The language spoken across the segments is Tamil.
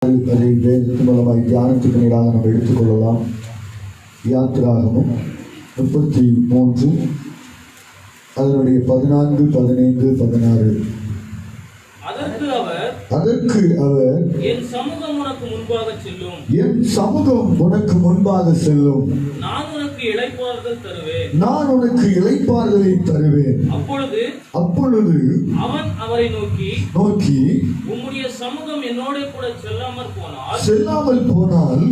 வேதத்தின் மூலமாய் தியானத்துக்கு நேராக நாம் எடுத்துக்கொள்ளலாம். யாத்திராகமம் 33 அதனுடைய 14, 15, 16. அதற்கு அவர் என் சமூகம் உனக்கு முன்பாக செல்லும், என் சமூகம் உனக்கு முன்பாக செல்லும், நான் உனக்கு இளைப்பாறுதல் தருவேன், நான் உனக்கு இளைப்பாறுதலை தருவேன். அப்பொழுது அவன் அவரை நோக்கி உம்முடைய சமூகம் என்னோட கூட செல்லாமல் போனால்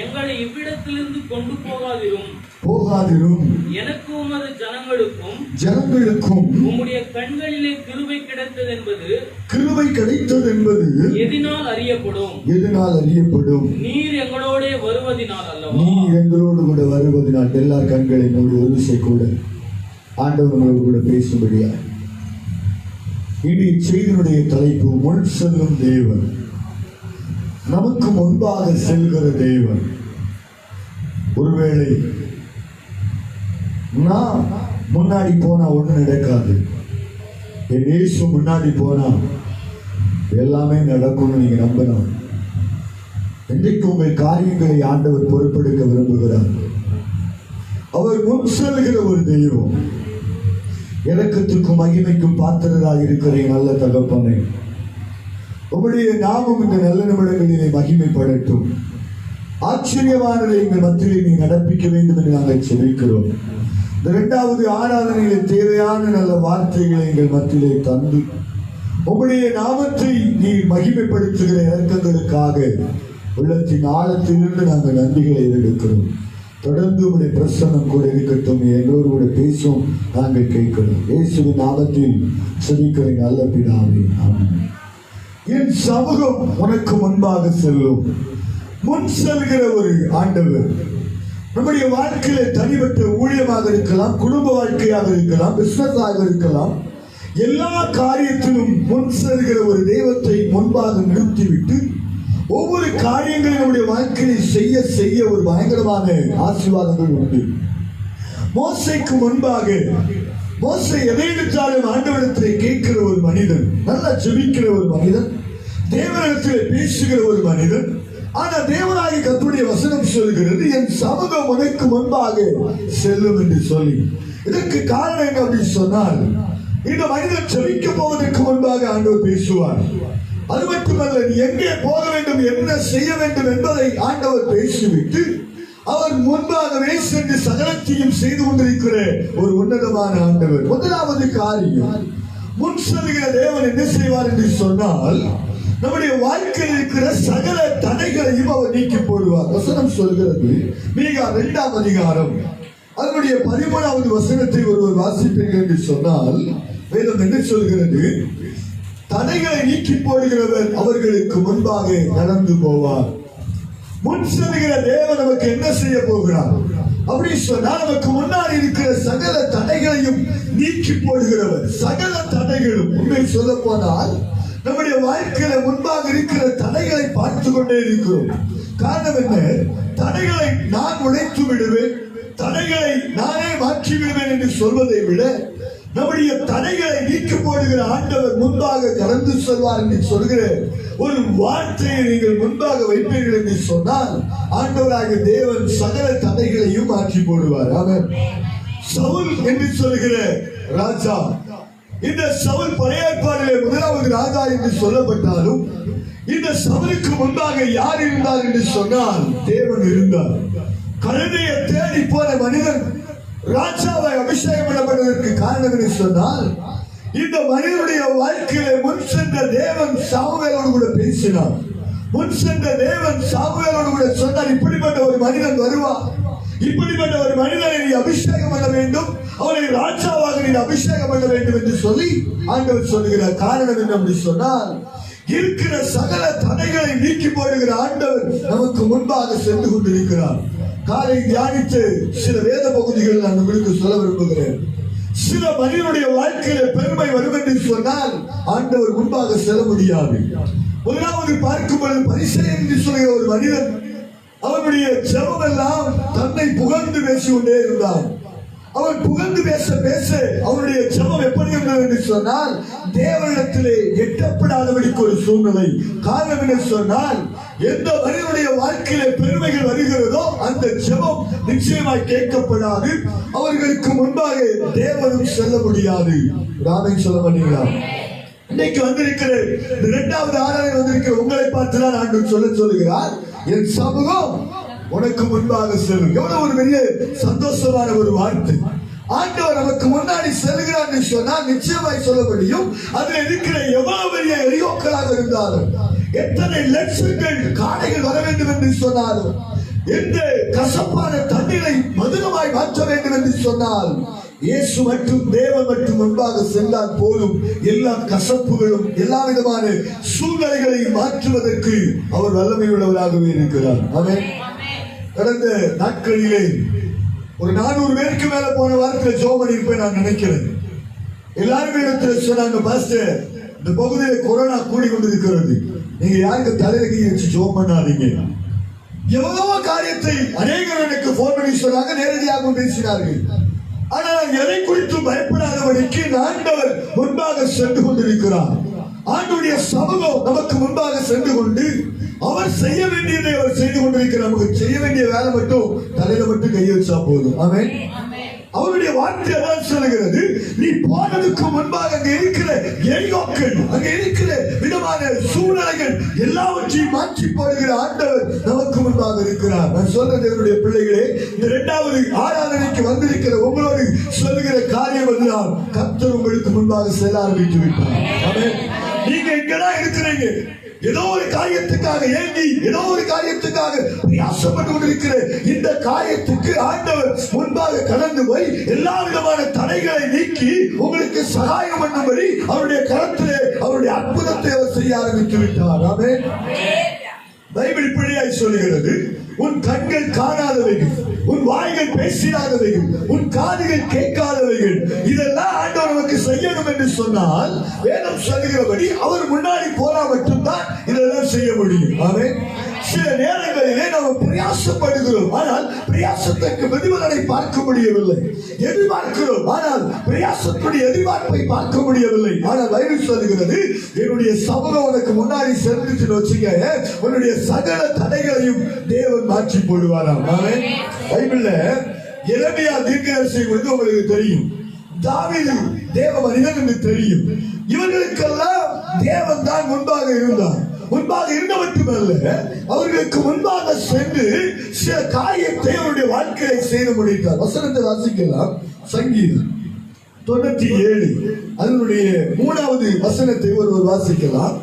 எங்களை இவ்விடத்திலிருந்து கொண்டு போகாதிரும், எனக்கு உமது ஜனங்களுக்கும் உம்முடைய கண்களிலே கிருபை கிடைத்தது என்பது எதனால் அறியப்படும். நீர் எங்களோட வருவதினால் அல்லவா? நீர் எங்களோடு கூட வருவதினால். எல்லார் கண்களை மூடி ஒரு விஷயம் கூட ஆண்டவர்களோடு கூட பேசும்படியா. இனி செய்தியுடைய தலைப்பு முன் செல்லும் தேவன், நமக்கு முன்பாக செல்கிற தேவன். ஒருவேளை நான் முன்னாடி போனா ஒண்ணு நடக்காது, என் இயேசு முன்னாடி போனா எல்லாமே நடக்கும்னு நீங்க நம்பணும். இன்றைக்கு உங்கள் காரியங்களை ஆண்டவர் பொறுப்பெடுக்க விரும்புகிறார். அவர் முன் செல்கிற ஒரு தெய்வம். இரக்கத்துக்கும் மகிமைக்கும் பாத்திரராக இருக்கிற நல்ல தகப்பனே, உங்களுடைய நாமம் இந்த நல்ல நிமிடங்களிலே மகிமைப்படட்டும். ஆச்சரியமானதை எங்கள் மத்தியிலே நீ நடப்பிக்க வேண்டும் என்று நாங்கள் செபிக்கிறோம். இந்த 2வது ஆராதனையிலே தேவையான நல்ல வார்த்தைகளை எங்கள் மத்தியிலே தந்து உங்களுடைய நாமத்தை நீ மகிமைப்படுத்துகிற இரக்கங்களுக்காக உள்ளத்தின் ஆழத்திலிருந்து நாங்கள் நன்றிகளை எடுக்கிறோம். தொடர்ந்து உங்களுடைய பிரசன்னம் கூட இருக்கட்டும், எங்களோடு கூட பேசும் நாங்கள் கேட்கிறோம். இயேசுவின் நாமத்தில் செபிக்கிற நல்ல பிதாவே, ஆமென். என் சமூகம் உனக்கு முன்பாக செல்லும். முன் செல்கிற ஒரு ஆண்டவர் நம்முடைய வாழ்க்கையில தனிப்பட்ட ஊழியமாக இருக்கலாம், குடும்ப வாழ்க்கையாக இருக்கலாம், பிசினஸாக இருக்கலாம், எல்லா காரியத்திலும் முன் செல்கிற ஒரு தெய்வத்தை முன்பாக நிறுத்திவிட்டு ஒவ்வொரு காரியங்களும் நம்முடைய வாழ்க்கையை செய்ய செய்ய ஒரு பயங்கரமான ஆசீர்வாதங்கள் உண்டு. மோசேக்கு முன்பாக மோசே எதை எடுத்தாலும் ஆண்டவரிடத்திலே கேட்கிற ஒரு மனிதன், நல்லா ஜெபிக்கிற ஒரு மனிதன், தேவனிடத்திலே பேசுகிற ஒரு மனிதன். ஆனா தேவனாகிய கர்த்தருடைய வசனம் சொல்கிறது, என் சமூகம் உனக்கு முன்பாக செல்லும் என்று சொல்லி. இதற்கு காரணம் என்ன அப்படின்னு சொன்னால், இந்த மனிதன் ஜெபிக்க போவதற்கு முன்பாக ஆண்டவர் பேசுவார். அது மட்டுமல்ல, நீ எங்கே போக வேண்டும், என்ன செய்ய வேண்டும் என்பதை ஆண்டவர் பேசிவிட்டு அவர் முன்பாகவே சென்று சகலத்தையும் செய்து கொண்டிருக்கிற ஒரு உன்னதமான ஆண்டவர். முதலாவது காரியம், முன் செல்கிற தேவன் என்ன செய்வார் என்று சொன்னால், நம்முடைய வாழ்க்கையில் இருக்கிற சகல தடைகளையும் அவர் நீக்கி போடுவார். வசனம் சொல்கிறது, மீகா 2ஆம் அதிகாரம் அதனுடைய 13வது வசனத்தை ஒருவர் வாசிப்பீர்கள் என்று சொன்னால், வேதம் என்ன சொல்கிறது? தடைகளை நீக்கி போடுகிறவர் அவர்களுக்கு முன்பாக நடந்து போவார். முன் செல்கிற தேவன் நமக்கு என்ன செய்ய போகிறார் அப்படி சொன்னால், நமக்கு முன்னாடி இருக்கிற சகல தடைகளையும் நீக்கி போடுகிறவர். சகல தடைகளும் உண்மை சொல்ல போனால் நம்முடைய வாழ்க்கையில முன்பாக இருக்கிற தடைகளை பார்த்து கொண்டே இருக்கிறோம். காரணம் என்ன? தடைகளை நான் உடைத்து விடுவேன், தடைகளை நானே மாற்றி விடுவேன் என்று சொல்வதை விட, நம்முடைய தடைகளை நீக்கி போடுகிற ஆண்டவர் முன்பாக கடந்து செல்வார் என்று சொல்கிற ஒரு வார்த்தையை நீங்கள் முன்பாக வைப்பீர்கள் என்று சொன்னால், ஆண்டவராக தேவன் சகல தடைகளையும் மாற்றி போடுவார். ஆமென். சவுல் என்று சொல்கிற ராஜா, இந்த சவுல் பழைய ஏற்பாட்டிலே 1வது ராஜா என்று சொல்லப்பட்டாலும், இந்த சவுலுக்கு முன்பாக யார் இருந்தார் என்று சொன்னால் தேவன் இருந்தார். கழுதையை தேடி போன மனிதன் ராஜாவை அபிஷேகம் பண்ணப்படுவதற்கு காரணம் என்று சொன்னால், இந்த மனிதனுடைய வாழ்க்கையிலே முன் சென்ற தேவன் சாமுவேலோடு கூட பேசினார். முன் சென்ற தேவன் சாமுவேலோடு கூட சொன்னார், இப்படிப்பட்ட ஒரு மனிதன் வருவார், இப்படிப்பட்ட ஒரு மனிதனை நீ அபிஷேகம் பண்ண வேண்டும், அவனை ராஜாவாக நீ அபிஷேகம் பண்ண வேண்டும் என்று சொல்லி ஆண்டவர் சொல்லுகிறார். காரணம் என்ன அப்படி சொன்னால், இருக்கிற சகல தடைகளை நீக்கி போடுகிற ஆண்டவர் நமக்கு முன்பாக சென்று கொண்டிருக்கிறார். காலை தியானித்து சில வேத பகுதிகள் நான் உங்களுக்கு சொல்ல விரும்புகிறேன். சில மனிதனுடைய வாழ்க்கையில பெருமை வரும் என்று சொன்னால் ஆண்டவர் முன்பாக செல்ல முடியாது. முதலாவது பார்க்கும் பொழுது பரிசேயன் என்று சொல்கிற ஒரு மனிதன், அவனுடைய ஜெபம் எல்லாம் தன்னை புகழ்ந்து பேசிக்கொண்டே இருந்தான். அவன் புகழ்ந்து பேச பேச அவனுடைய ஜெபம் எப்படி இருந்தது என்று சொன்னால் தேவனிடத்திலே எட்டப்படாதபடிக்கு ஒரு சூழ்நிலை. காரணம் என்ன சொன்னால், எந்த மனிதனுடைய வாழ்க்கையிலே பெருமைகள் வருகிறதோ அந்த ஜெபம் நிச்சயமாய் கேட்கப்படாது. அவர்களுக்கு முன்பாக தேவனும் செல்ல முடியாது. ராமன் சொல்ல மாட்டீங்களா? இன்னைக்கு வந்திருக்கிற இரண்டாவது ஆராதனை வந்திருக்கிற உங்களை பார்த்துதான் ஆண்டவர் சொல்லுகிறார், என் சமூகம் உனக்கு முன்பாக செல்லும். எவ்வளவு ஒரு பெரிய சந்தோஷமான ஒரு வார்த்தை. ஆண்டவர் நமக்கு முன்னாடி செல்கிறார் என்று சொன்னால் நிச்சயமாய் சொல்ல முடியும். அதில் இருக்கிற எவ்வளவு பெரிய எரியோக்களாக இருந்தாலும், எத்தனை லட்சங்கள் காடைகள் வர வேண்டும் என்று சொன்னாலும், எந்த கசப்பான தண்ணீரை மதுரமாய் மாற்ற வேண்டும் என்று சொன்னால், இயேசு மற்றும் தேவன் மற்றும் முன்பாக சென்றால் போதும் எல்லா கசப்புகளும் எல்லா விதமான சூழ்நிலைகளை மாற்றுவதற்கு அவர் வல்லமை உள்ளவராகவே இருக்கிறார். ஆமென். கடந்த நாட்களிலே ஒரு 400 பேருக்கு மேல போன வாரத்தில் ஜெபம் பண்ணிருப்பேன் நான் நினைக்கிறேன். எல்லாருமே இடத்துல சொன்னாங்க, பாஸ்டர் இந்த பகுதியில கொரோனா கூடி கொண்டிருக்கிறது, நீங்க யாருக்கு தலையில கை வச்சு ஜெபம் பண்ணாதீங்க. எவ்வளவோ காரியத்தை அநேகர் எனக்கு போன் பண்ணி சொன்னாங்க, நேரடியாக பேசினார்கள். ஆனால் எதை குறித்து பயப்படாதபடிக்கு ஆண்டவர் முன்பாக சென்று கொண்டிருக்கிறார். ஆண்டவருடைய சமூகம் நமக்கு முன்பாக சென்று கொண்டு அவர் செய்ய வேண்டியதை அவர் செய்து கொண்டிருக்கிறார். நமக்கு செய்ய வேண்டிய வேலை மட்டும் தலையில மட்டும் கை வச்சா போதும். ஆமென். அவருடைய வார்த்தை அதான் சொல்லுகிறது, நீ போனதுக்கு முன்பாக அங்க இருக்கிற எரியோக்கள், அங்க இருக்கிற விதமான சூழ்நிலைகள் எல்லாவற்றையும் மாற்றி போடுகிற ஆண்டவர் நமக்கு முன்பாக இருக்கிறார். நான் சொல்றது என்னுடைய பிள்ளைகளே, இந்த இரண்டாவது ஆராதனைக்கு வந்திருக்கிற உங்களோடு சொல்லுகிற காரியம் எல்லாம் கர்த்தர் உங்களுக்கு முன்பாக செல்ல ஆரம்பித்து விட்டார். ஆமென். நீங்க இங்கதான் இருக்கிறீங்க, ஏதோ ஒரு காரியத்துக்காக ஏங்கி ஏதோ ஒரு காரியத்துக்காக பிரயாசப்பட்டு கொண்டிருக்கிற இந்த காரியத்துக்கு ஆண்டவர் முன்பாக கடந்து போய் எல்லா விதமான தடைகளை நீக்கி உங்களுக்கு சகாயம் பண்ணும்படி அவருடைய கரத்திலே அவருடைய அற்புதத்தை அவர் செய்ய ஆரம்பித்து விட்டார். ஆமென். பைபிள் இப்படியாய் சொல்லுகிறது, உன் கண்கள் காணாதவைகள், உன் வாய்கள் பேசினாதவைகள், உன் காதுகள் கேட்காதவைகள், இதெல்லாம் ஆண்டவர் நமக்கு செய்யணும் என்று சொன்னால் வேதம் சொல்லுகிறபடி அவர் முன்னாடி போனா மட்டும்தான் இதெல்லாம் செய்ய முடியும். ஆமென். சில நேரங்களிலே நாம் பிரயாசப்படுகிறோம், ஆனால் பிரயாசத்திற்கு பிரதிபலனை பார்க்க முடியவில்லை. எதிர்பார்க்கிறோம், ஆனால் பிரயாசத்துடைய எதிர்பார்ப்பை பார்க்க முடியவில்லை. ஆனால் பைபிள் சொல்லுகிறது, என்னுடைய சமூகம் உனக்கு முன்னாடி சென்று வச்சுங்க, உன்னுடைய சகல தடைகளையும் தேவன் மாற்றி போடுவாராம். ஆமென். பைபிள்ல எரேமியா தீர்க்கதரிசி வந்து உங்களுக்கு தெரியும், தாவீது தேவ மனிதன் என்று தெரியும். இவர்களுக்கெல்லாம் தேவன் தான் முன்பாக இருந்தார். முன்பாக இருந்த மட்டுமல்ல, அவர்களுக்கு முன்பாக சென்று சில காரியத்தை அவருடைய வாழ்க்கையை செய்து முடித்தார். வசனத்தை வாசிக்கலாம். சங்கீதம் 97 அதனுடைய 3வது வசனத்தை ஒருவர் வாசிக்கலாம்.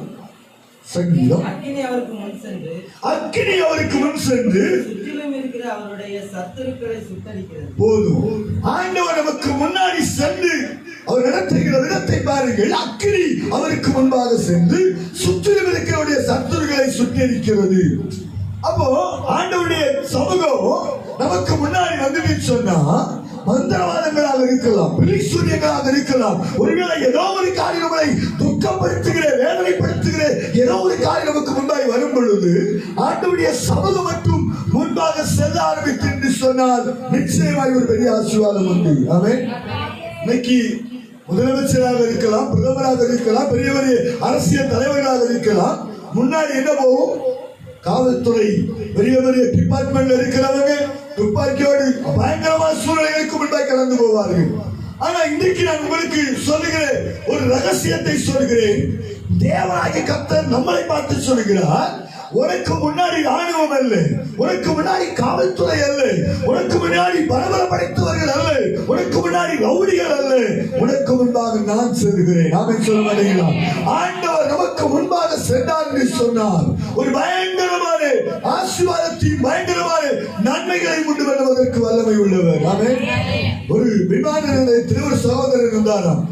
சங்கீதம். அக்கினி அவருக்கு முன் சென்று சுற்றிலும் இருக்கிற அவருடைய சத்துருக்களை சுட்டரிக்கிறது. போதும். ஆண்டவர் நமக்கு முன்னாடி சென்று அவர் நடத்துகிற விதத்தை பாருங்கள். அக்கினி அவருக்கு முன்பாக சென்று சுற்றிலும் இருக்கிறவருடைய சத்துருக்களை சுட்டரிக்கிறது. அப்போ ஆண்டவருடைய சமூகம் நமக்கு முன்னாடி வந்து சொன்னா மந்திரவாதங்களாக இருக்கலாம், பிலிசூரியங்களாக இருக்கலாம், ஒருவேளை ஏதோ ஒரு காரியம் நம்மளை துக்கப்படுத்துகிற வேதனைப்படுத்துகிற ஏதோ ஒரு காரியம் நமக்கு முன்பாக வரும் பொழுது ஆண்டவருடைய சமூகம் மட்டும் முன்பாக செல்ல ஆரம்பித்து என்று சொன்னால் நிச்சயமாய் ஒரு பெரிய ஆசீர்வாதம் உண்டு. ஆமென். இன்னைக்கு முதலமைச்சராக இருக்கலாம், பிரதமராக இருக்கலாம், பெரிய பெரிய அரசியல் தலைவர்களாக இருக்கலாம். முன்னாடி என்ன போகும்? காவல்துறை பெரிய பெரிய டிபார்ட்மெண்ட்ல இருக்கிறவங்க துப்பாக்கியோடு பயங்கரமான சூழ்நிலைகளுக்கு முன்பாக கடந்து போவார்கள். ஆனா இன்றைக்கு நான் உங்களுக்கு சொல்லுகிற ஒரு ரகசியத்தை சொல்கிறேன். தேவனாகிய கர்த்தர் நம்மளை பார்த்து சொல்கிறார், உனக்கு முன்னாடி ராணுவம் அல்ல, உனக்கு முன்னாடி காவல்துறை அல்ல, உனக்கு முன்னாடி பரபர படைத்தவர்கள் அல்ல, உனக்கு முன்னாடி ரவுடிகள் அல்ல, உனக்கு முன்பாக நான் செல்கிறேன். நாம சொல்ல மாட்டீங்களா? ஆண்டவர் நமக்கு முன்பாக சென்றார் என்று சொன்னார் ஒரு பயங்கரமான ஆசீர்வாதத்தையும் பயங்கரமான நன்மைகளை கொண்டு வருவதற்கு வல்லமை உள்ளவர். ஆமென். ஒரு விமான நிலையத்தில் ஒரு சகோதரர் இருந்தாராம்.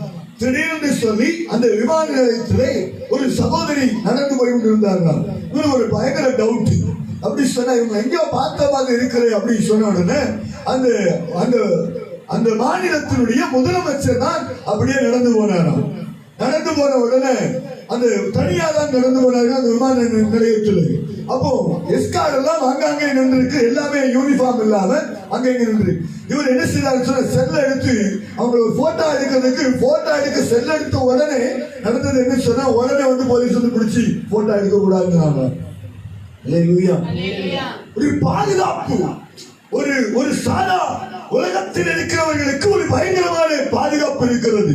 திடீர்னு சொல்லி அந்த விமான நிலையத்திலே ஒரு சகோதரி நடந்து போய் கொண்டிருந்தார்கள். இவரு ஒரு பயங்கர டவுட். அப்படி சொன்னா இவங்க எங்கேயோ பார்த்த மாதிரி இருக்கிறேன் அப்படின்னு சொன்ன உடனே அந்த அந்த அந்த மாநிலத்தினுடைய முதலமைச்சர் தான் அப்படியே நடந்து போனாராம். நடந்து போன உடனே அந்த தனியா தான் நடந்து போனார்கள் அந்த விமான நிலையத்தில். அப்போ எஸ்கார் எல்லாம் அங்கங்கே நின்று எல்லாமே யூனிஃபார்ம் இல்லாம அங்கே நின்று இவர் என்ன செய்தாரு சொன்ன செல்ல எடுத்து அவங்க ஒரு போட்டோ எடுக்க செல்ல எடுத்த உடனே நடந்தது என்ன சொன்னா உடனே வந்து போலீஸ் வந்து பிடிச்சி போட்டோ எடுக்க கூடாதுன்னு. ஒரு பாதுகாப்பு ஒரு சாதா உலகத்தில் இருக்கிறவர்களுக்கு ஒரு பயங்கரமான பாதுகாப்பு இருக்கிறது.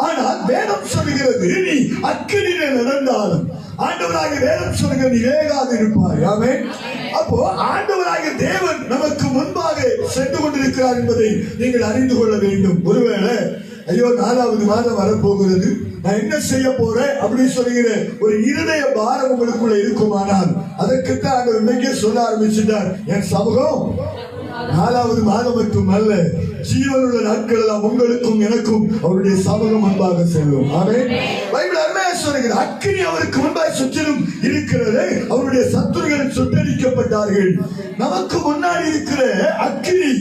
ஆனால் வேதம் சொல்கிறது நீ அக்கினியிலே நடந்தாலும் ஆண்டவராகிய வேதம் சொல்கிறது நீ வேகாது இருப்பாய். ஆமென். அப்போ ஆண்டவராகிய தேவன் நமக்கு முன்பாக சென்று கொண்டிருக்கிறார் என்பதை நீங்கள் அறிந்து கொள்ள வேண்டும். ஒருவேளை ஐயோ 4வது மாதம் வரப்போகிறது, நான் என்ன செய்ய போறேன் அப்படின்னு சொல்லுகிற ஒரு இருதய பாரம் உங்களுக்குள்ள இருக்குமானால் அதற்குத்தான் ஆண்டவர் இன்னைக்கே சொல்ல ஆரம்பிச்சுட்டார். என் சமூகம் 4வது மாதம் மட்டுமல்ல, ஜீவனுள்ள நாட்கள் எல்லாம் உங்களுக்கும் எனக்கும் அவருடைய சமூகம் முன்பாக செல்லும். ஆமென். பைபிள் அருமையா சொல்லுகிறது அக்கினி அவருக்கு முன்பாக சுற்றிலும் இருக்கிறது, அவருடைய சத்துருக்கள் சுட்டரிக்கப்பட்டார்கள். நமக்கு முன்னாடி இருக்கிற அக்கினி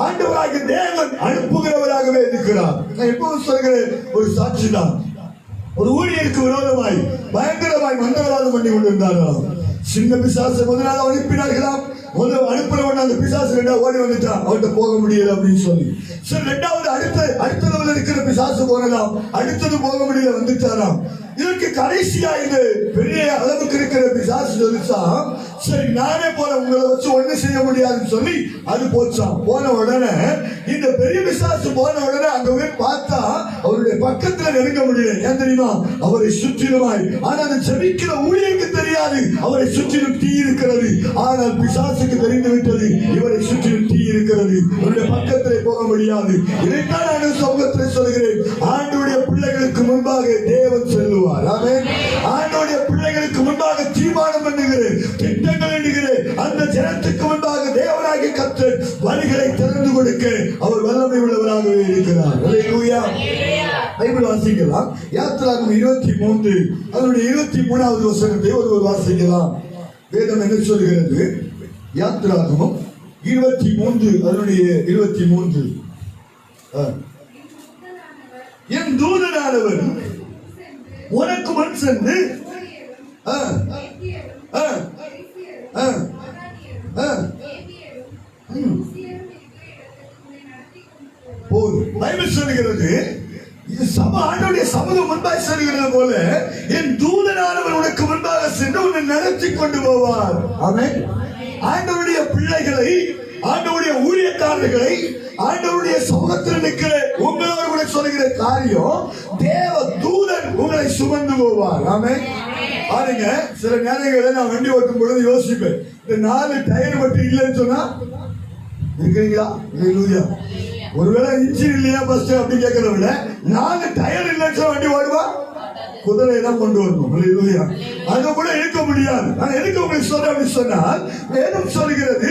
ஆண்டவராகிய தேவன் அனுப்புகிறவராகவே இருக்கிறார். நான் எப்பவும் சொல்கிறேன் ஒரு சாட்சி தான். ஒரு ஊழியருக்கு விரோதமாய் பயங்கரமாய் மந்திரவாதம் பண்ணி கொண்டிருந்தார்களாம். சின்ன பிசாசை முதலாவது அனுப்பினார்களாம். முதல் அனுப்புறவன் அந்த பிசாசு 2 ஓடி வந்துட்டான், அவர்கிட்ட போக முடியல அப்படின்னு சொல்லி. சரி 2வது அடுத்த லெவலில் இருக்கிற பிசாசு போனதாம், அடுத்தது போக முடியல வந்துட்டாராம். இதற்கு கடைசியா இந்த பெரிய அளவுக்கு இருக்கிற பிசாசு சொல்லிச்சா சரி நானே போல உங்களை வச்சு ஒண்ணு செய்ய முடியாதுன்னு சொல்லி அது போச்சான். போன உடனே இந்த பெரிய பிசாசு போன உடனே அங்க போய் பார்த்தா அவருடைய பக்கத்துல நெருங்க முடியல. ஏன் தெரியுமா? அவரை சுற்றிலுமாய். ஆனா அந்த செபிக்கிற ஊழியருக்கு தெரியாது அவரை சுற்றிலும் தீ இருக்கிறது. ஆனால் பிசாசுக்கு தெரிந்து விட்டது இவரை சுற்றிலும் தீ இருக்கிறது, அவருடைய பக்கத்திலே போக முடியாது. இதைத்தான் நான் சமூகத்தில் சொல்கிறேன். ஆண்டவருடைய பிள்ளைகளுக்கு முன்பாக தேவன் செல்லுவார். ஆமென். ஆண்டவருடைய பிள்ளைகளுக்கு முன்பாக தீர்மானம் பண்ணுகிறேன், திட்டங்கள் இடுகிறேன். அந்த ஜனத்துக்கு முன்பாக தேவனாகிய கர்த்தர் வழிகளை திறந்து கொடுக்க அவர் வல்லமை உள்ளவராகவே இருக்கிறார். அல்லேலூயா. பைபிள் வாசிக்கலாம். யாத்திராகமம் 23 அதனுடைய 23வது வசனத்தை ஒருவர் வாசிக்கலாம். வேதம் என்ன சொல்கிறது? யாத்திராகமம் 23 அதனுடைய 23. என் தூதனானவர் உனக்கு முன் சென்று பைபிள் சொல்கிறது ஆண்டவருடைய சமூகம் முன்பாக செல்கிறது போல என் தூதனானவர் உனக்கு முன்பாக சென்று உன்னை நடத்தி கொண்டு போவார். ஆமென். ஆண்டவருடைய பிள்ளைகளை, ஆண்டவருடைய ஊழியக்காரர்களை ஆண்டவருடைய சமூகத்தில் நிற்கிற உங்களோடு கூட சொல்லுகிற காரியம் தேவ தூதன் உங்களை சுமந்து போவார். ஆமென். பாருங்க, சில நேரங்களில் நான் வண்டி ஓட்டும் பொழுது யோசிப்பேன், இந்த 4 டயர் மட்டும் இல்லைன்னு சொன்னா இருக்கிறீங்களா? இல்லையா? ஒருவேளை இன்ஜின் இல்லையா பஸ் அப்படி கேட்கறத விட 4 டயர் இல்லைன்னு சொன்னா வண்டி ஓடுவா? குதிரை தான் கொண்டு வரணும். அல்லேலூயா. அது கூட இருக்க முடியாது. நான் எதுக்கு உங்களுக்கு சொல்றேன் அப்படி சொன்னால் வேதம் சொல்கிறது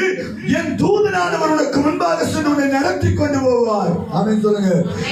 என் தூதனானவர் உனக்கு முன்பாக சென்று உன்னை நடத்தி கொண்டு போவார். ஆமென் சொல்லுங்க.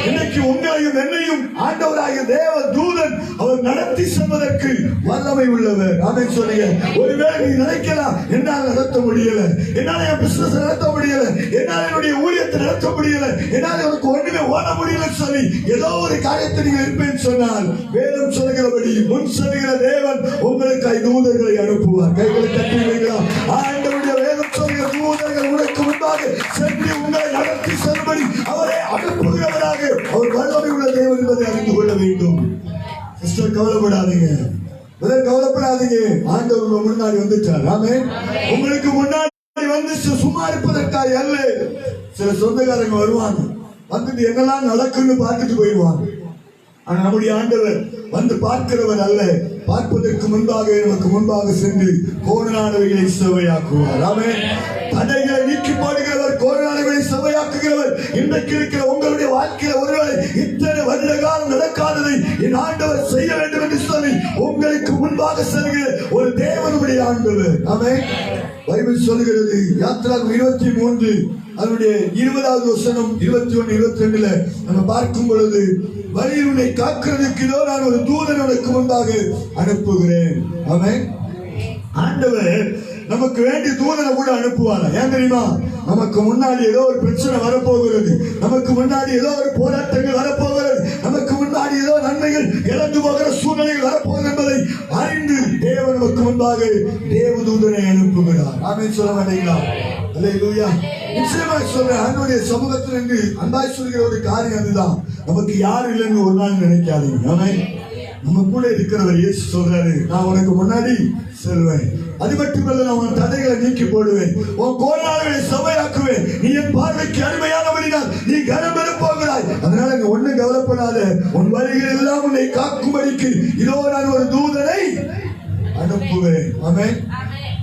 இன்னைக்கு உங்களையும் என்னையும் ஆண்டவராகிய தேவ தூதன் அவர் நடத்தி செல்வதற்கு வல்லமை உள்ளவர். ஆமென் சொல்லுங்க. ஒருவேளை நீ நினைக்கலாம் என்னால் நடத்த முடியல, என்னால என் பிசினஸ் நடத்த முடியல, என்னால என்னுடைய ஊழியத்தை நடத்த முடியல, என்னால எனக்கு ஒண்ணுமே ஓட முடியல சொல்லி ஏதோ ஒரு காரியத்தை நீங்க இருப்பேன்னு சொன்னால் வேதம் சொல்கிறபடி முன் செல்கிற தேவன் உங்களுக்கு தூதர்களை அனுப்புவார். கைகளை தட்டி வைக்கலாம். ஆண்டவருடைய வேதம் சொல்கிற தூதர்கள் உனக்கு முன்பாக சென்று உங்களை நடத்தி செல்லும்படி அவரை அனுப்புகிறவராக அவர் வல்லமை உள்ள தேவன் என்பதை அறிந்து கொள்ள வேண்டும். சிஸ்டர் கவலைப்படாதீங்க, கவலைப்படாதீங்க. ஆண்டவர் முன்னாடி வந்துட்டார். ஆமென். உங்களுக்கு முன்னாடி வந்து சும்மா இருப்பதற்காக அல்ல. சில சொந்தக்காரங்க வருவாங்க, வந்துட்டு என்னெல்லாம் நடக்குன்னு பார்த்துட்டு போயிடுவாங்க. ஆனா நம்முடைய ஆண்டவர் வந்து பார்க்கிறவர் அல்ல, பார்ப்பதற்கு முன்பாக நமக்கு முன்பாக சென்று கோணலானவைகளை செவ்வையாக்குவார். ஆமென். தடைகளை நீக்கி போடுகிறவர், கோணலானவைகளை செவ்வையாக்குகிறவர். இன்றைக்கு இருக்கிற உங்களுடைய வாழ்க்கையில ஒருவேளை இத்தனை வருட காலம் நடக்காததை என் ஆண்டவர் செய்ய வேண்டும் என்று சொல்லி உங்களுக்கு முன்பாக செல்கிற ஒரு தேவனுடைய ஆண்டவர். ஆமென். பைபிள் சொல்கிறது யாத்திராகமம் 23 அதனுடைய 20வது வசனம் 21 22ல நம்ம பார்க்கும் பொழுது வழியில் உன்னை காக்கிறதுக்கு இதோ நான் ஒரு தூதன் உனக்கு முன்பாக அனுப்புகிறேன். ஆமென். ஆண்டவர் நமக்கு வேண்டிய தூதனை கூட அனுப்புவார். ஏன் தெரியுமா? நமக்கு முன்னாடி ஏதோ ஒரு பிரச்சனை வரப்போகிறது, நமக்கு முன்னாடி ஏதோ ஒரு போராட்டங்கள் வரப்போகிறது, நமக்கு முன்னாடி ஏதோ நன்மைகள் இழந்து போகிற சூழ்நிலைகள் வரப்போகிறது என்பதை அறிந்து தேவன் நமக்கு முன்பாக தேவதூதனை அனுப்புகிறார். ஆமென் சொல்ல மாட்டீங்களா? அல்லேலூயா. நிச்சயமாக சொல்றேன், அன்னுடைய சமூகத்தில் இருந்து அன்பாய் சொல்கிற ஒரு காரியம் அதுதான். நமக்கு யாரும் இல்லைன்னு ஒரு நாள் நினைக்காதீங்க. ஆமென். நம்ம கூட இருக்கிறவர் இயேசு சொல்றாரு, நான் உனக்கு முன்னாடி செல்வேன், அது மட்டுமல்ல நான் உன் தடைகளை நீக்கி போடுவேன், உன் கோலாளர்களை சபையாக்குவேன், நீ என் பார்வைக்கு அருமையானபடினால் நீ கனம் பெற போகிறாய். அதனால நீ ஒண்ணும் கவலைப்படாத, உன் வழிகள் எல்லாம் உன்னை காக்கும்படிக்கு இதோ நான் ஒரு தூதனை அனுப்புவேன். ஆமென்.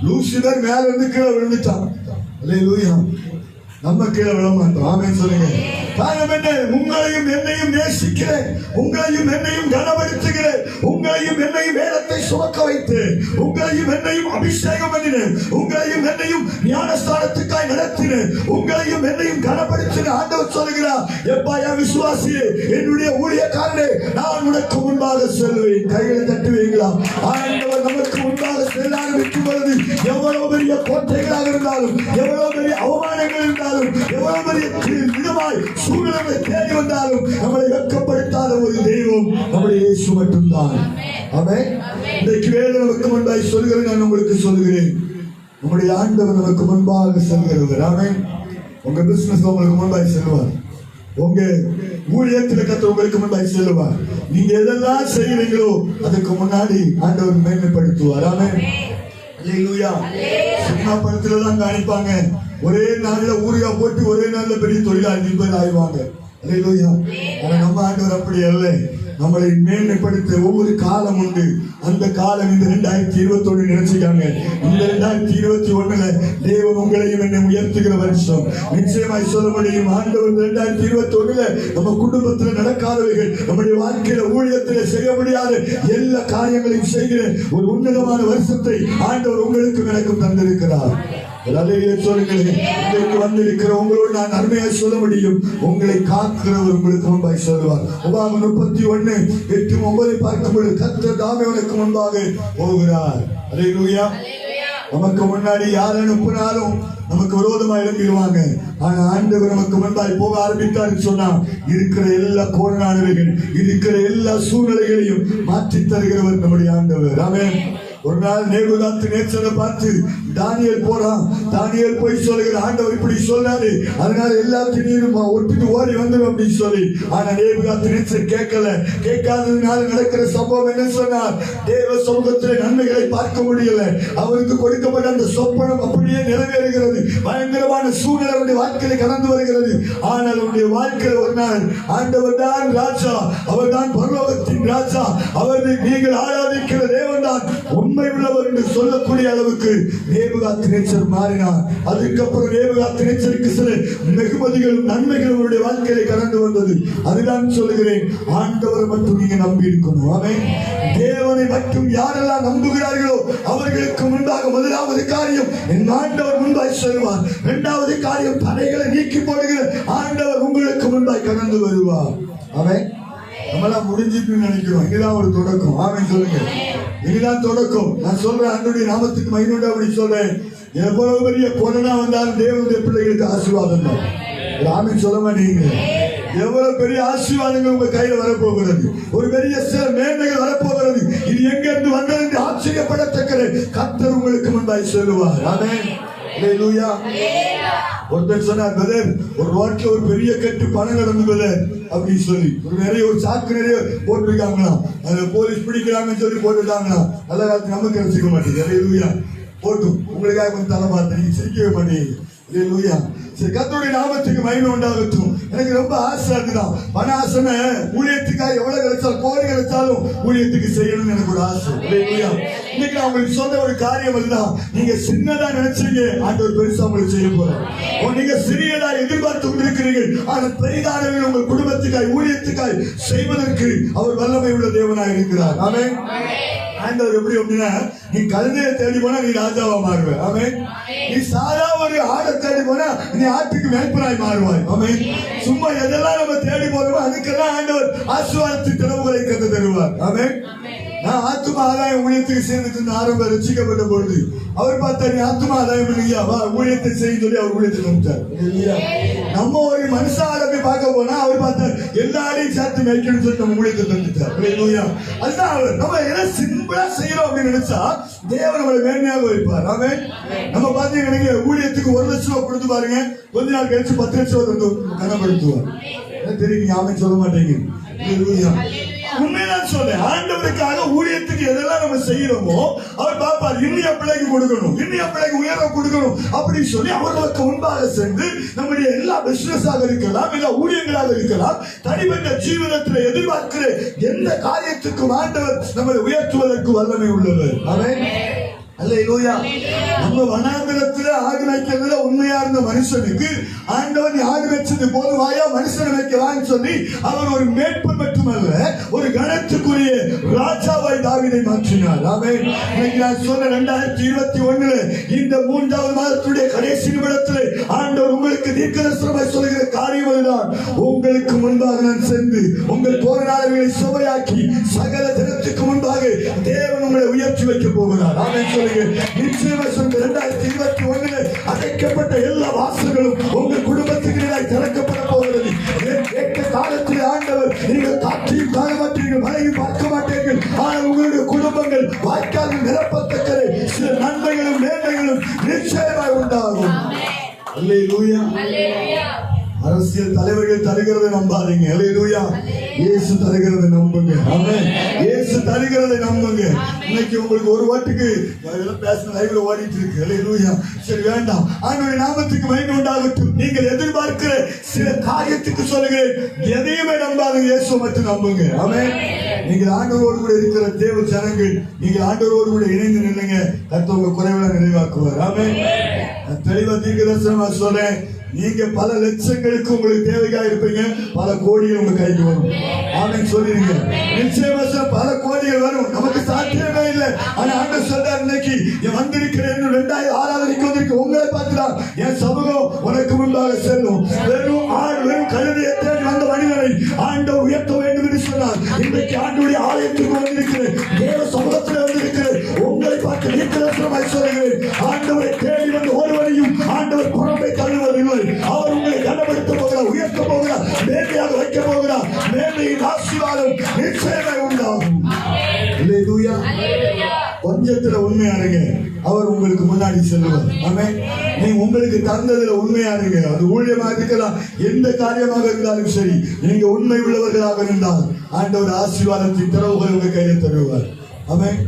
லூசிபர் மேல இருந்து கீழே விழுந்துட்டான். அல்லேலூயா. நம்ம கீழே விழ மாட்டோம். ஆமென் சொல்லுங்க. காரணம் என்ன? உங்களையும் என்னையும் நேசிக்கிறேன், உங்களையும் என்னையும் கனப்படுத்துகிறேன், உங்களையும் என்னையும் வேதத்தை சுமக்க வைத்து, உங்களையும் என்னையும் அபிஷேகம் பண்ணினேன், உங்களையும் என்னையும் ஞானஸ்தானத்துக்காய் நடத்தினேன், உங்களையும் என்னையும் கனப்படுத்தின ஆண்டவர் சொல்லுகிறார், எப்பா என் விசுவாசியே, என்னுடைய ஊழியக்காரனே, நான் உனக்கு முன்பாக செல்வேன். கைகளை தட்டுவீங்களா? ஆண்டவர் நமக்கு முன்பாக செல்ல ஆரம்பிக்கும் பொழுது எவ்வளவு பெரிய கோட்டைகளாக இருந்தாலும், எவ்வளவு பெரிய அவமானங்கள் இருந்தாலும், எவ்வளவு பெரிய விதமாய் சூழ்நிலை தேடி வந்தாலும் நம்மளை வெட்கப்படுத்தாத ஒரு தெய்வம் நம்முடைய இயேசு மட்டும்தான். ஆமென். இன்றைக்கு வேதம் நமக்கு முன்பாய் சொல்கிறேன், நான் உங்களுக்கு சொல்கிறேன், நம்முடைய ஆண்டவர் நமக்கு முன்பாக செல்கிறவர். ஆமென். உங்க பிசினஸ் உங்களுக்கு முன்பாய் செல்வார், உங்க ஊழியத்தில் கர்த்தர் உங்களுக்கு முன்பாய் செல்வார். நீங்க எதெல்லாம் செய்கிறீங்களோ அதுக்கு முன்னாடி ஆண்டவர் மேன்மைப்படுத்துவார். ஆமென். அல்லேலூயா. சினிமா படத்துல தான் காணிப்பாங்க, ஒரே நாள்ல ஊரியா போட்டு ஒரே நாள்ல பெரிய தொழிலாளி பேர் ஆயிடுவாங்க. அல்லேலூயா. ஆனா நம்ம ஆண்டவர் அப்படி அல்ல, நம்மளை மேன்மைப்படுத்த ஒவ்வொரு காலம் உண்டு. அந்த காலம் இந்த 2021 நினைச்சுக்காங்க. இந்த 2021 தேவன் உங்களையும் என்னை உயர்த்துகிற வருஷம். நிச்சயமாய் சொல்ல முடியும், ஆண்டவர் 2021 நம்ம குடும்பத்தில் நடக்காதவைகள், நம்முடைய வாழ்க்கையில ஊழியத்தில் செய்ய முடியாத எல்லா காரியங்களையும் செய்கிற ஒரு உன்னதமான வருஷத்தை ஆண்டவர் உங்களுக்கும் எனக்கும் தந்திருக்கிறார். வந்திருக்கிற உங்களோடு நான் அருமையாக சொல்ல முடியும், உங்களை காக்கிறவர் உங்களுக்கு முன்பாய் சொல்லுவார். உபாகமம் 31:8-9 பார்க்கும்போது கர்த்தர் தாமே உனக்கு முன்பாக போகிறார். அல்லேலூயா. நமக்கு முன்னாடி யார் அனுப்பினாலும் நமக்கு விரோதமா எழுப்பிடுவாங்க. ஆனா ஆண்டவர் நமக்கு முன்பாய் போக ஆரம்பித்தார் சொன்னா இருக்கிற எல்லா கோணானவைகள், இருக்கிற எல்லா சூழ்நிலைகளையும் மாற்றி தருகிறவர் நம்முடைய ஆண்டவர். ஆமென். ஒரு நாள் நேபுகாத்நேச்சரை பார்த்து தானியேல் போறான். தானியேல் போய் சொல்லுகிற, ஆண்டவர் இப்படி சொல்லாரு, அதனால எல்லாத்தையும் ஒட்டிட்டு ஓடி வந்துடும் அப்படின்னு சொல்லி. ஆனா நேபுகாத்நேச்சர் கேட்கல. கேட்காததுனால நடக்கிற சம்பவம் என்ன சொன்னார்? தேவ சமூகத்திலே நன்மைகளை பார்க்க முடியல. அவருக்கு கொடுக்கப்பட்ட அந்த சொப்பனம் அப்படியே நிறைவேறுகிறது. பயங்கரமான சூழ்நிலை அவருடைய வாழ்க்கையில கடந்து வருகிறது. ஆனால் அவருடைய வாழ்க்கையில் ஒரு நாள் ஆண்டவர் தான் ராஜா, அவர் தான் பரலோகத்தின் ராஜா, அவரை நீங்கள் ஆராதிக்கிற தேவன் தான் உண்மை உள்ளவர் என்று சொல்லக்கூடிய அளவுக்கு நேபுகாத்நேச்சர் மாறினார். அதுக்கப்புறம் நேபுகாத்நேச்சருக்கு சில வெகுமதிகளும் நன்மைகளும் அவருடைய வாழ்க்கையில கடந்து வந்தது. அதுதான் சொல்லுகிறேன், ஆண்டவரை மட்டும் நீங்க நம்பி இருக்கணும். ஆமென். தேவனை மட்டும் யாரெல்லாம் நம்புகிறார்களோ அவர்களுக்கு முன்பாக முதலாவது காரியம் என் ஆண்டவர் முன்பாய் செல்வார். இரண்டாவது காரியம் தடைகளை நீக்கி போடுகிற ஆண்டவர் உங்களுக்கு முன்பாய் கடந்து வருவார். ஆமென். நம்மளாம் முடிஞ்சிட்டு நினைக்கிறோம், இதுதான் ஒரு தொடக்கம். ஆமென் சொல்லுங்க. இதுதான் தொடக்கம். நான் சொல்றேன், அன்றைய நாமத்துக்கு மகிமை அப்படி சொல்றேன். எவ்வளவு பெரிய கொரோனா வந்தாலும் தேவனுடைய பிள்ளைகளுக்கு ஆசீர்வாதம் தான். ஆமென் சொல்ல மாட்டீங்க? எவ்வளவு பெரிய ஆசீர்வாதங்கள் உங்க கையில வரப்போகிறது, ஒரு பெரிய சில மேன்மைகள் வரப்போகிறது. இது எங்க இருந்து வந்தது என்று ஆச்சரியப்படத்தக்க கர்த்தர் உங்களுக்கு முன்பாய் சொல்லுவார். ஆமென். அல்லேலூயா. ஒருத்தர் சொன்னார், பிரதர் ஒரு ரோட்ல ஒரு பெரிய கட்டு பணம் கிடந்து பிரதர் அப்படின்னு சொல்லி நிறைய ஒரு சாக்கு நிறைய போட்டிருக்காங்களாம். அதுல போலீஸ் பிடிக்கிறாங்கன்னு சொல்லி போட்டுட்டாங்களாம். நல்ல காலத்து நமக்கு கிடைச்சிக்க மாட்டேங்குது. அல்லேலூயா. போட்டும் உங்களுக்காக கொஞ்சம் தலை பார்த்து நீங்க சிரிக்கவே மாட்டேங்குது. அல்லேலூயா. சரி, கர்த்தருடைய நாமத்துக்கு மகிமை உண்டாகட்டும். எனக்கு ரொம்ப ஆசை இருக்குதான். பண ஆசை ஊழியத்துக்காக எவ்வளவு கிடைச்சாலும் கோடி கிடைச்சாலும் ஊழியத்துக்கு செய்யணும்னு எனக்கு ஒரு ஆசை. அல்லேலூயா. இன்னைக்கு நான் உங்களுக்கு சொல்ற ஒரு காரியம் அதுதான். நீங்க சின்னதா நினைச்சீங்க, ஆண்டவர் பெருசா உங்களுக்கு செய்ய போறார். நீங்க சிறியதா எதிர்பார்த்து கொண்டிருக்கிறீர்கள், ஆனால் பெரிதானவர்கள் உங்கள் குடும்பத்துக்காய் ஊழியத்துக்காய் செய்வதற்கு அவர் வல்லமை உள்ள தேவனாக இருக்கிறார். ஆமென். ஆண்டவர் எப்படி அப்படின்னா, நீ கழுதையை தேடி போனா நீ ராஜாவா மாறுவ. ஆமென். நீ சாதா ஒரு ஆடை தேடி போனா நீ ஆட்டுக்கு மேய்ப்பனாய் மாறுவாய். ஆமென். சும்மா எதெல்லாம் நம்ம தேடி போறோமோ அதுக்கெல்லாம் ஆண்டவர் ஆசீர்வாதத்தின் திறவுகளை கண்டு தருவார். ஆமென். நான் ஆத்தும ஆதாயம் ஊழியத்துக்கு சேர்ந்துட்டு ஆரம்ப ரசிக்கப்பட்ட பொழுது அவர் பார்த்தா நீ ஆத்தும ஆதாயம் இல்லையா வா ஊழியத்தை செய்ய சொல்லி அவர் ஊழியத்தை நம்பிட்டார் இல்லையா. நம்ம ஒரு மனுஷால போய் பார்க்க போனா அவர் பார்த்தா எல்லாரையும் சேர்த்து மேய்க்கணும்னு சொல்லி நம்ம ஊழியத்தை தந்துட்டார் இல்லையா. அதுதான் அவர் நம்ம எதை சிம்பிளா செய்யறோம் அப்படின்னு நினைச்சா தேவன் நம்மளை மேன்மையாக வைப்பார். அவன் நம்ம பாத்தீங்கன்னா ஊழியத்துக்கு 1 லட்சம் ரூபாய் கொடுத்து பாருங்க, கொஞ்ச நாள் கழிச்சு 10 லட்சம் ரூபாய் தந்து கனப்படுத்துவார். தெரியும், நீங்க ஆமென் சொல்ல மாட்டீங்க. உண்மைதான் சொல்றேன். ஆண்டவருக்காக ஊழியத்துக்கு எதெல்லாம் நம்ம செய்யறோமோ அவர் பாப்பார், இன்னும் என் பிள்ளைக்கு கொடுக்கணும், இன்னும் என் பிள்ளைக்கு உயர்வை கொடுக்கணும் அப்படின்னு சொல்லி அவர்களுக்கு முன்பாக சென்று நம்முடைய எல்லா பிசினஸாக இருக்கலாம், எல்லா ஊழியங்களாக இருக்கலாம், தனிப்பட்ட ஜீவனத்தில் எதிர்பார்க்கிற எந்த காரியத்துக்கும் ஆண்டவர் நம்மை உயர்த்துவதற்கு வல்லமை உள்ளவர். அவன் அல்லேலூயா. நம்ம வனாந்திரத்துல ஆடு வைக்கிறதுல உண்மையா இருந்த மனுஷனுக்கு ஆண்டவன் ஆடு வச்சது போதுவாயா மனுஷனை வைக்கலான்னு சொல்லி அவர் ஒரு மேற்பு மட்டுமல்ல ஒரு கணத்துக்குரிய ராஜாவாய் தாவீதை மாற்றினார். ஆமென். இன்னைக்கு நான் சொன்ன 2021 இந்த 3வது மாதத்துடைய கடைசி நிமிடத்தில் ஆண்டவர் உங்களுக்கு தீர்க்கதரிசனமாய் சொல்லுகிற காரியம் அதுதான். உங்களுக்கு முன்பாக நான் சென்று உங்கள் போராட்டங்களை சுவையாக்கி சகல தினத்துக்கு முன்பாக தேவன் உங்களை உயர்த்தி வைக்க போகிறார். ஆமென் சொல்லுங்க. நிச்சயமா சொல்லுங்க, 2021 அடைக்கப்பட்ட எல்லா வாசல்களும் உங்கள் குடும்பத்துக்கு திறக்கப்பட போகிறது. கேட்ட காலத்தில் ஆண்டவர் நீங்கள் காற்றையும் காண மாட்டீர்கள், மழையும் பார்க்க மாட்டீர்கள், ஆனால் உங்களுடைய குடும்பங்கள் வாய்க்கால் நிரப்பத்தக்கது சில நன்மைகளும் மேன்மைகளும் நிச்சயமாக உண்டாகும். அல்லேலூயா. அரசியல் தலைவர்கள் தருகிறதை நம்பாதீங்க. அல்லேலூயா. இயேசு தருகிறதை நம்புங்க. ஆமென். இயேசு தருகிறதை நம்புங்க. இன்னைக்கு உங்களுக்கு ஒரு வாட்டுக்கு பேசின லைவ்ல ஓடிட்டு இருக்கு. அல்லேலூயா. சரி வேண்டாம், ஆண்டவருடைய நாமத்துக்கு மகிமை உண்டாகட்டும். நீங்கள் எதிர்பார்க்கிற சில காரியத்துக்கு சொல்லுகிறேன், எதையுமே நம்பாதீங்க, இயேசு மட்டும் நம்புங்க. ஆமென். நீங்கள் ஆண்டவரோடு கூட இருக்கிற தேவ ஜனங்கள், நீங்கள் ஆண்டவரோடு கூட இணைந்து நில்லுங்க, கர்த்தர் உங்க குறைகளை நிறைவாக்குவார். ஆமென். தெளிவா தீர்க்கதரிசனமா சொல்றேன், நீங்க பல லட்சங்களுக்கு உங்களுக்கு தேவையா இருப்பீங்க, பல கோடிகள் உங்க கைக்கு வரும். ஆமென் சொல்லிருங்க. நிச்சயமா பல கோடிகள் வரும், நமக்கு சாத்தியமே இல்லை. ஆனா ஆண்டவர் சொல்றார், இன்னைக்கு வந்திருக்கிறேன் 2006 வந்திருக்கு உங்களை பார்த்துதான் என் சமூகம் உனக்கு முன்பாக செல்லும். வெறும் வெறும் கழுதையை தேடி வந்த மனிதனை ஆண்டவர் உயர்த்த வேண்டும் என்று சொன்னார். இன்றைக்கு ஆண்டவருடைய ஆலயத்துக்கு வந்திருக்கிறேன், தேவ சமூகத்தில் வந்திருக்கிறேன், உங்களை பார்த்து தீர்க்கதரிசனமாய் சொல்லுகிறேன், ஆண்டவரை தேடி வந்து ஒருவரையும் ஆண்டவர் புறம்பை தள்ளுவதில்லை. அவர் உங்களை கனப்படுத்த போகிறார், உயர்த்த போகிறார், மேன்மையாக வைக்க போகிறார். மேன்மையின் ஆசீர்வாதம் நிச்சயமாக உண்டாகும். அல்லேலூயா. கொஞ்சத்துல உண்மையா இருங்க, அவர் உங்களுக்கு முன்னாடி செல்வார். ஆமென். நீங்க உங்களுக்கு தந்ததுல உண்மையா இருங்க, அது ஊழியமாக இருக்கலாம், எந்த காரியமாக இருந்தாலும் சரி, நீங்க உண்மை உள்ளவர்களாக இருந்தால் ஆண்டவர் ஆசீர்வாதத்தின் திறவுகளை உங்க கையில தருவார். ஆமென்.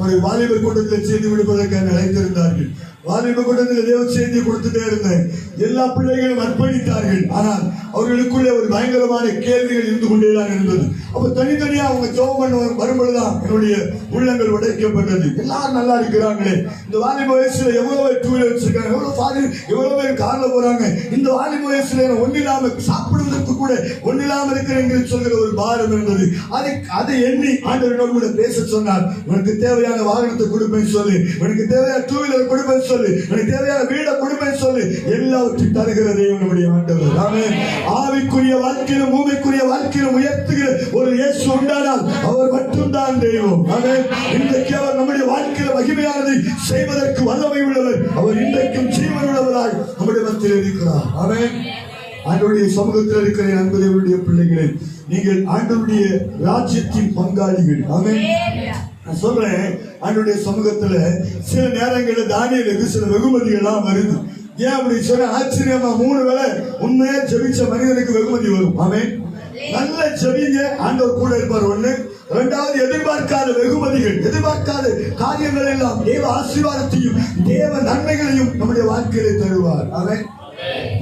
ஒரு வாலிபர் கூட்டத்தில் செய்தி விடுப்பதற்கு அழைத்திருந்தார்கள். வாலிப கூட்டத்தில் தேவ செய்தி கொடுத்துட்டே இருந்தேன். எல்லா பிள்ளைகளும் அர்ப்பணித்தார்கள், ஆனால் அவர்களுக்குள்ளே ஒரு பயங்கரமான கேள்விகள் இருந்து கொண்டேதான் இருந்தது. அப்ப தனித்தனியா அவங்க ஜெபம் பண்ண வரும்பொழுதுதான் என்னுடைய உள்ளங்கள் உடைக்கப்பட்டது. எல்லாரும் நல்லா இருக்கிறாங்களே, இந்த வாலிப வயசுல எவ்வளவு டூ வீலர் வச்சிருக்காங்க, எவ்வளவு பேர் கார்ல போறாங்க, இந்த வாலிப வயசுல ஒன்னில்லாம சாப்பிடுவதற்கு கூட ஒன்னில்லாம இருக்கிறேன் என்று சொல்கிற ஒரு பாரம் இருந்தது. அதை எண்ணி ஆண்டவரோடு கூட பேச சொன்னார். உனக்கு தேவையான வாகனத்தை கொடுப்பேன்னு சொல்லி, உனக்கு தேவையான டூ வீலர் கொடுப்பேன்னு சொல்லி, உனக்கு தேவையான வீடை கொடுப்பேன்னு சொல்லி எல்லாவற்றையும் தருகிற தேவன் நம்முடைய ஆண்டவர். ஆமென். ஆவிக்குரிய வாழ்க்கையிலும் பூமிக்குரிய வாழ்க்கையிலும் உயர்த்துகிற ஒரு இயேசு உண்டானால் அவர் மட்டும்தான் தெய்வம். ஆமென். இன்றைக்கு அவர் நம்முடைய வாழ்க்கையில மகிமையானதை செய்வதற்கு வல்லமை உள்ளவர். அவர் இன்றைக்கும் ஜீவன் உள்ளவராய் நம்முடைய மத்தியில் இருக்கிறார். ஆமென். ஆண்டவருடைய சமூகத்தில் இருக்கிற அன்பு தேவனுடைய பிள்ளைகளே, நீங்கள் ஆண்டவருடைய ராஜ்யத்தின் பங்காளிகள். ஆமென். நான் சொல்றேன், ஆண்டவருடைய சமூகத்துல சில நேரங்களில் தானியேலுக்கு சில வெகுமதிகள்லாம் வருது. ஏன் அப்படி சொல்ற? ஆச்சரியமா 3 வேளை உண்மையா ஜெபிச்ச மனிதனுக்கு வெகுமதி வரும். ஆமென். நல்ல ஜெபிங்க, ஆண்டவர் கூட இருப்பார். 1. 2வது, எதிர்பார்க்காத வெகுமதிகள், எதிர்பார்க்காத காரியங்கள் எல்லாம் தேவ ஆசீர்வாதத்தையும் தேவ நன்மைகளையும் நம்முடைய வாழ்க்கையில தருவார். ஆமென்.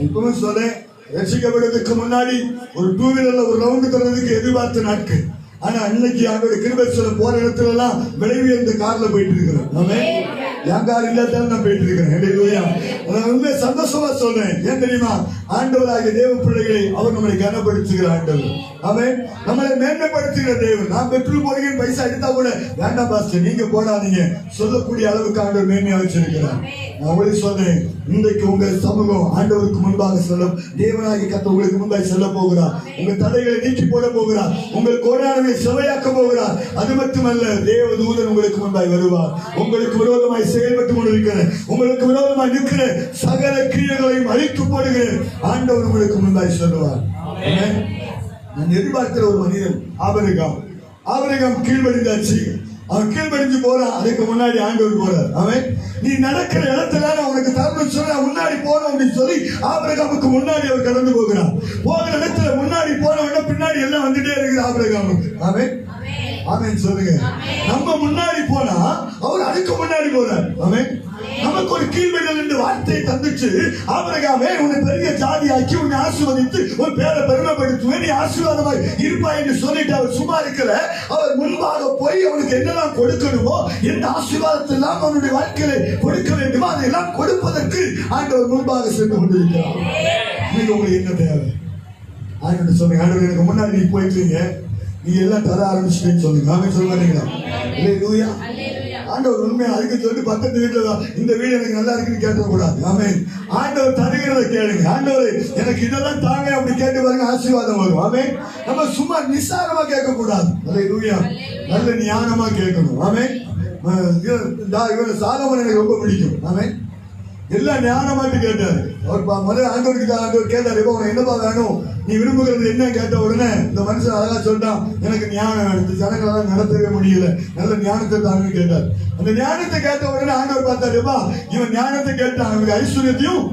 இப்பவும் சொல்றேன், ரட்சிக்கப்படுவதற்கு முன்னாடி ஒரு 2 வீலர்ல ஒரு ரவுண்டு தர்றதுக்கு எதிர்பார்த்த நாட்கள். ஆனா இன்னைக்கு ஆண்டோட கிருபை சொல்ல போற இடத்துல எல்லாம் விலை உயர்ந்த கார்ல போயிட்டு இருக்கிறோம். ஆமென். யாங்கார் இல்லாதாலும் நான் போயிட்டு இருக்கிறேன். ஹல்லேலூயா. நான் உண்மை சந்தோஷமா சொல்றேன். ஏன் தெரியுமா? ஆண்டவராகிய தேவ பிள்ளைகளை அவர் நம்மளை கனப்படுத்துகிற ஆண்டவர். ஆமென். நம்மளை மேன்மைப்படுத்துகிற தேவன். நான் பெட்ரோல் போடுகிறேன் பைசா எடுத்தா கூட வேண்டாம் பாஸ்டர் நீங்க போடாதீங்க சொல்லக்கூடிய அளவுக்கு ஆண்டவர் மேன்மையா வச்சிருக்கிறார். நான் உங்களுக்கு சொல்றேன், இன்றைக்கு உங்கள் சமூகம் ஆண்டவருக்கு முன்பாக செல்லும். தேவனாகிய கர்த்தர் உங்களுக்கு முன்பாக செல்ல போகிறார். உங்கள் தடைகளை நீக்கி போட போகிறார். உங்கள் கோடானவை செவையாக்க போகிறார். அது மட்டுமல்ல, தேவ தூதன் உங்களுக்கு முன்பாய் வருவார். உங்களுக்கு விரோதமாய் செயல்பட்டு கொண்டிருக்கிற, உங்களுக்கு விரோதமாய் நிற்கிற சகல கிரியைகளையும் அழித்து போடுகிற ஆண்டவர் உங்களுக்கு முன்பாய் சொல்லுவார். நான் எதிர்பார்க்கிற ஒரு மனிதன் ஆபிரகாம் கீழ்படிந்தாச்சு. அவன் கீழ்படிஞ்சு போறான். அதுக்கு முன்னாடி ஆண்டவர் போறார். அவன் நீ நடக்கிற இடத்துல அவனுக்கு தரணும் சொன்ன முன்னாடி போனோம் அப்படின்னு சொல்லி ஆபிரகாமுக்கு முன்னாடி அவர் கடந்து போகிறார். போகிற இடத்துல முன்னாடி போனவன பின்னாடி எல்லாம் வந்துட்டே இருக்குது ஆபிரகாமுக்கு. அவன் ஆமென் சொல்லுங்க. நம்ம முன்னாடி போனா அவர் அதுக்கு முன்னாடி போறார். ஆமென். நமக்கு ஒரு கீழ்மைகள் என்று வார்த்தையை தந்துச்சு. ஆபிரகாமே உன்னை பெரிய ஜாதியாக்கி உன்னை ஆசீர்வதித்து ஒரு பேரை பெருமைப்படுத்துவேன், நீ ஆசீர்வாதமாய் இருப்பாய் என்று சொல்லிட்டு அவர் சும்மா இருக்கிற. அவர் முன்பாக போய் அவனுக்கு என்னெல்லாம் கொடுக்கணுமோ, எந்த ஆசீர்வாதத்தை எல்லாம் அவனுடைய வாழ்க்கையில கொடுக்க வேண்டுமோ அதையெல்லாம் கொடுப்பதற்கு ஆண்டவர் முன்பாக சென்று கொண்டிருக்கிறார். நீங்க உங்களுக்கு என்ன தேவை? ஆண்டவர் சொன்னீங்க, ஆண்டவர் எனக்கு முன்னாடி நீ போயிட்டீங்க, நீ எல்லாம் தர ஆரம்பிச்சுட்டேன்னு சொல்லுங்க. ஆமென் சொல்ல மாட்டீங்களா? அல்லேலூயா. ஆண்டவர் உண்மையா அதுக்கு சொல்லி பக்கத்து வீட்டுல தான் இந்த வீடு எனக்கு நல்லா இருக்குன்னு கேட்கக்கூடாது. ஆமென். ஆண்டவர் தருகிறத கேளுங்க. ஆண்டவர் எனக்கு இதெல்லாம் தாங்க அப்படி கேட்டு பாருங்க, ஆசீர்வாதம் வரும். ஆமென். நம்ம சும்மா நிசாரமா கேட்க கூடாது. அல்லேலூயா. நல்ல ஞானமா கேட்கணும். ஆமென். இவன் சாலமோன் எனக்கு ரொம்ப பிடிக்கும். ஆமென். எல்லாம் ஞானமாட்டு கேட்டாரு. அவர் முதல்ல ஆண்டவர் கேட்டாரு, உனக்கு என்னப்பா வேணும், நீ விரும்புகிறது என்ன கேட்ட உடனே இந்த மனுஷன் அழகா சொல்லிட்டான், எனக்கு ஞானம் வேணும், ஜனங்களால நடத்தவே முடியல, நல்ல ஞானத்தை தாங்கன்னு கேட்டார். அந்த ஞானத்தை கேட்ட உடனே ஆண்டவர் பார்த்தாருப்பா, இவன் ஞானத்தை கேட்டான், அவனுக்கு ஐஸ்வர்யத்தையும்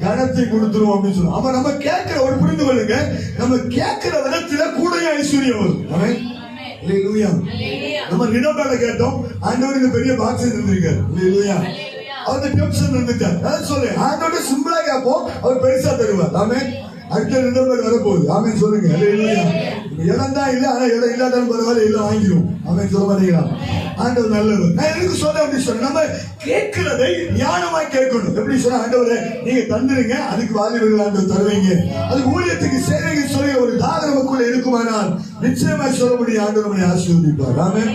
கனத்தை கொடுத்துருவோம் அப்படின்னு சொல்லுவோம். அப்ப நம்ம கேட்கிற ஒரு புரிந்து கொள்ளுங்க, நம்ம கேட்கிற விதத்துல கூட ஐஸ்வர்யம் வரும். அவன் நம்ம ரிடோபால கேட்டோம், ஆண்டவர் இந்த பெரிய பாக்ஸ் இருந்திருக்காரு. அவர் டென்ஷன் இருந்துட்டார். அதான் சொல்றேன், ஆண்டோட சிம்பிளா கேட்போம், அவர் பெருசா தருவார். ஆமென். அடுத்த 2 பேர் வரப்போகுது. ஆமென் சொல்லுங்க. இடம் தான் இல்லை, ஆனா இடம் இல்லாதாலும் பரவாயில்ல, எல்லாம் வாங்கிடும். ஆமென் சொல்ல மாட்டீங்களா? ஆண்டவர் நல்லவர். நான் எதுக்கு சொல்ல அப்படின்னு சொன்னேன், நம்ம கேட்கிறதை ஞானமாய் கேட்கணும். எப்படி சொன்ன, ஆண்டவரே நீங்க தந்துருங்க, அதுக்கு வாலிபர்கள் ஆண்டவர் தருவீங்க, அதுக்கு ஊழியத்துக்கு சேவைங்க சொல்லி ஒரு தாகம் நமக்குள்ள இருக்குமானால் நிச்சயமாய் சொல்ல முடியும், ஆண்டவர் நம்மை ஆசீர்வதிப்பார். ஆமென்.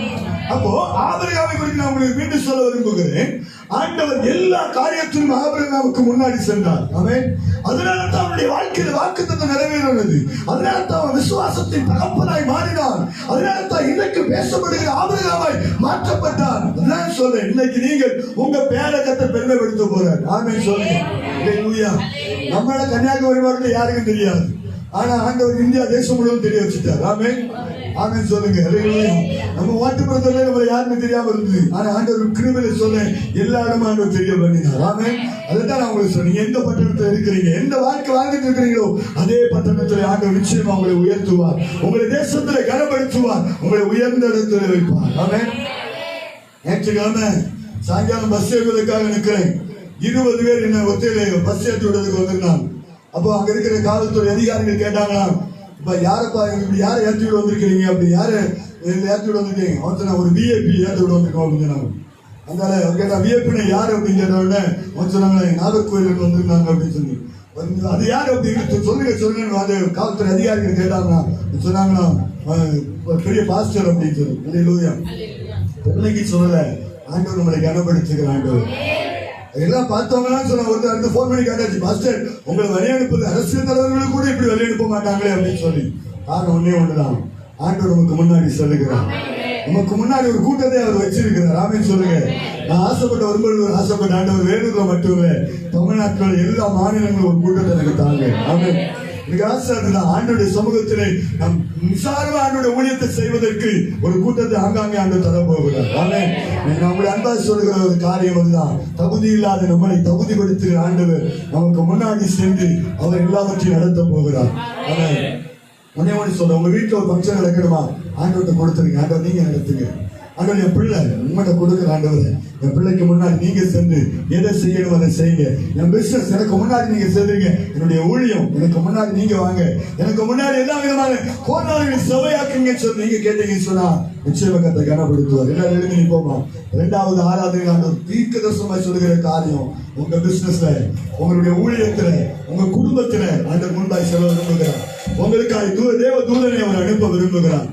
அப்போ ஆபிரகாமை குறித்து நான் உங்களுக்கு மீண்டும் சொல்ல விரும்புகிறேன். ஆண்டவர் எல்லா காரியத்திலும் ஆபிரகாமுக்கு முன்னாடி சென்றார். ஆமென். அதனால தான் அவருடைய வாழ்க்கையில வாக்குத்தத்தம் நிறைவேறினது. அதனால தான் அவன் விசுவாசத்தின் தகப்பனாய் மாறினான். அதனால தான் இன்னைக்கு பேசப்படுகிற ஆபிரகாமாய் மாற்றப்பட்டார். அதான் சொல்றேன், இன்னைக்கு நீங்கள் உங்க பேரை கர்த்தர் பெருமைப்படுத்த போறார். ஆமென் சொல்லுங்க. அல்லேலூயா. நம்மளோட கன்னியாகுமரி மாவட்டத்தில் யாருக்கும் தெரியாது, ஆனா ஆண்டவர் இந்தியா தேசம் முழுவதும் தெரிய வச்சுட்டார். ஆமென். ஆமென் சொல்லுங்க. அல்லேலூயா. நம்ம வாட்டுப்புறத்துல நம்மள யாருன்னு தெரியாம இருந்தது, ஆனா ஆண்டவர் கிருபையில சொல்ல எல்லா இடமும் ஆண்டவர் தெரிய பண்ணினார். ஆமென். அதைத்தான் நான் உங்களுக்கு சொல்றேன், எந்த பட்டணத்துல இருக்கிறீங்க, எந்த வாழ்க்கை வாழ்ந்துட்டு இருக்கிறீங்களோ அதே பட்டணத்துல ஆண்டவர் நிச்சயமா உங்களை உயர்த்துவார், உங்களை தேசத்துல கனப்படுத்துவார், உங்களை உயர்ந்த இடத்துல வைப்பார். ஆமென். ஞாயிற்றுக்கிழமை சாயங்காலம் பஸ் ஏறுவதற்காக நிற்கிறேன். 20 பேர் என்ன ஒத்தையில பஸ் ஏற்றி விடுறதுக்கு வந்திருந்தாங்க. அப்போ அங்க இருக்கிற காவல்துறை அதிகாரிகள் கேட்டாங்களாம், இப்ப யாரப்பா இப்படி யாரை ஏற்றி விட வந்திருக்கிறீங்க, அப்படி யாரு ஏற்றி விட வந்திருக்கீங்க? அவன் சொன்னா ஒரு விஐபி ஏற்றி விட வந்திருக்கோம் அப்படின்னு சொன்னாங்க. அதனால கேட்டா விஐபினா யாரு அப்படின்னு கேட்ட உடனே அவன் சொன்னாங்களே நாகர்கோயிலுக்கு வந்திருந்தாங்க அப்படின்னு சொல்லி. அது யாரு அப்படின்னு சொல்லுங்க அது காவல்துறை அதிகாரிகள் கேட்டாங்களா, சொன்னாங்களா பெரிய பாஸ்டர் அப்படின்னு சொல்லி. அல்லேலூயா. இன்னைக்கு சொல்லல, ஆண்டவர் நம்மளை கனப்படுத்துகிற ஆண்டவர். எல்லாம் பார்த்தவங்க சொன்ன ஒருத்தர் அடுத்து போன் பண்ணி கேட்டாச்சு, பாஸ்டர் உங்களை வழி அனுப்புது அரசியல் தலைவர்களுக்கு கூட இப்படி வழி அனுப்ப மாட்டாங்களே அப்படின்னு சொல்லி. காரணம் ஒன்னே ஒண்ணுதான், ஆண்டவர் நமக்கு முன்னாடி சொல்லுகிறார், நமக்கு முன்னாடி ஒரு கூட்டத்தை அவர் வச்சிருக்கிறார். ஆமென் சொல்லுங்க. நான் ஆசைப்பட்ட வரும்போது ஆசைப்பட்ட ஆண்டவர் வேணுங்கிற மட்டும் இல்ல, தமிழ்நாட்டில் எல்லா மாநிலங்களும் ஒரு கூட்டத்தை எனக்கு தாங்க. ஆமென். ஆண்டோடைய சமூகத்திலே நம் விசாரமா ஆண்டோட ஊழியத்தை செய்வதற்கு ஒரு கூட்டத்தை ஆங்காங்கே ஆண்டு தர போகிறார். ஆமென். நம்முடைய அன்பா சொல்லுகிற ஒரு காரியம் அதுதான், தகுதி இல்லாத நம்மளை தகுதிப்படுத்துகிற ஆண்டவர் நமக்கு முன்னாடி சென்று அவர் எல்லாவற்றையும் நடத்த போகிறார். ஆமென். ஒன்னே ஒன்று சொல்ல, உங்க வீட்டுல ஒரு ஃபங்க்ஷன் நடக்கணுமா, ஆண்டவர்கிட்ட கொடுத்துருங்க, ஆண்டவர் நீங்க நடத்துங்க. ஆண்டவர் என் பிள்ளை உங்கள்கிட்ட கொடுக்குற ஆண்டவர், என் பிள்ளைக்கு முன்னாடி நீங்க சென்று எதை செய்யணும் அதை செய்யுங்க. என் பிசினஸ் எனக்கு முன்னாடி நீங்க செல்றீங்க, என்னுடைய ஊழியம் எனக்கு முன்னாடி நீங்க வாங்க, எனக்கு முன்னாடி எல்லா விதமான கோணாளிகள் சபையாக்குங்க சொல்லி நீங்க கேட்டீங்கன்னு சொன்னா நிச்சயமா கத்தை கனப்படுத்துவார். எல்லாரும் எழுதி நிற்போமா. 2வது ஆராதனை ஆண்டவர் தீர்க்கதரிசனமாய் சொல்லுகிற காரியம் உங்க பிசினஸ்ல, உங்களுடைய ஊழியத்துல, உங்க குடும்பத்துல ஆண்டவர் முன்பாய் செல்ல விரும்புகிறார். உங்களுக்காக தேவ தூதனை அவர் அனுப்ப விரும்புகிறார்.